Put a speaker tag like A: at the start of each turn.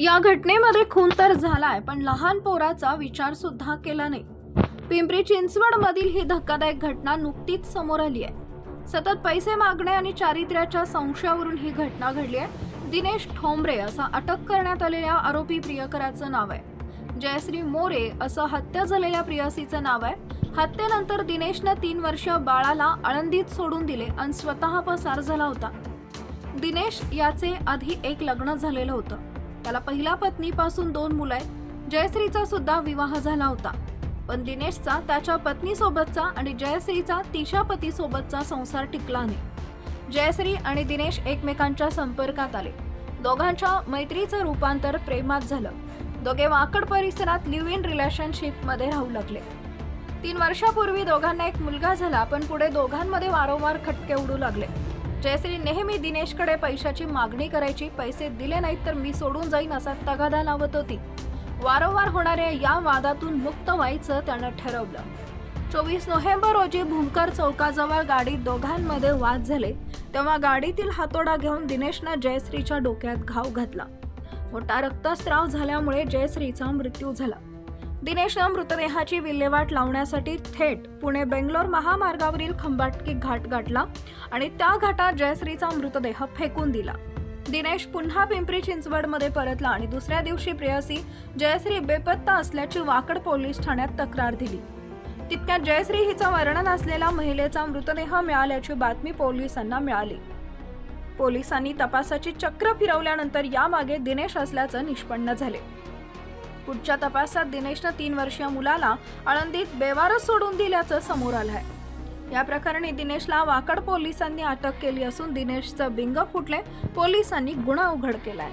A: या घटनेमध्ये खून तर झालाय, पण लहान पोराचा विचार सुद्धा केला नाही। पिंपरी चिंचवड मधील ही धक्कादायक घटना नुकतीच समोर आली आहे। सतत पैसे मागणे आणि चारित्र्याच्या संशयावरून ही घटना घडली आहे। दिनेश ठोंबरे असा अटक करण्यात आलेल्या आरोपी प्रियकराचं नाव आहे। जयश्री मोरे असं हत्या झालेल्या प्रियसीचं नाव आहे। हत्येनंतर दिनेशने 3 वर्ष बाळाला आळंदीत सोडून दिले आणि स्वतः पसार झाला होता। दिनेश याचे आधी एक लग्न झालेलं होतं। त्याला पहिल्या पत्नीपासून 2 मुलं आहेत। जयश्रीचा सुद्धा विवाह झाला होता, पण दिनेशचा त्याच्या पत्नीसोबतचा आणि जयश्रीचा तिच्या पतीसोबतचा संसार टिकला नाही। जयश्री आणि दिनेश एकमेकांच्या संपर्कात आले। दोघांच्या मैत्रीचं रूपांतर प्रेमात झालं। दोघे वाकड परिसरात लिव्ह इन रिलेशनशिप मध्ये राहू लागले। 3 वर्षापूर्वी दोघांना एक मुलगा झाला, पण पुढे दोघांमध्ये वारंवार खटके उडू लागले। जयश्री नेहमी दिनेशकडे पैशाची मागणी करायची। पैसे दिले नाहीत तर मी सोडून जाईन असा तगादा लावत होती। वारंवार होणाऱ्या या वादातून मुक्त व्हायचं त्यानं ठरवलं। 24 नोव्हेंबर रोजी भूमकर चौकाजवळ गाडीत दोघांमध्ये वाद झाले, तेव्हा गाडीतील हातोडा घेऊन दिनेशनं जयश्रीच्या डोक्यात घाव घातला। मोठा रक्तस्राव झाल्यामुळे जयश्रीचा मृत्यू झाला। दिनेशनं मृतदेहाची विल्हेवाट लावण्यासाठी थेट पुणे बेंगलोर महामार्गावरील खंबाटकी घाट गाठला आणि त्या घाटात जयश्रीचा मृतदेह फेकून दिला। दिनेश पुन्हा पिंपरी चिंचवडमध्ये परतला आणि दुसऱ्या दिवशी प्रेयसी जयश्री बेपत्ता असल्याची वाकड पोलीस ठाण्यात तक्रार दिली। तितक्यात जयश्री हिचं वर्णन असलेला महिलेचा मृतदेह मिळाल्याची बातमी पोलिसांना मिळाली। पोलिसांनी तपासाची चक्र फिरवल्यानंतर यामागे दिनेश असल्याचं निष्पन्न झाले। पुढच्या तपासात दिनेशने 3 वर्षीय मुलाला आळंदीत बेवारस सोडून दिल्याचं समोर आलं आहे। या प्रकरणी दिनेशला वाकड पोलिसांनी अटक केली असून दिनेशचं बिंग फुटले। पोलिसांनी गुन्हा उघड केलाय।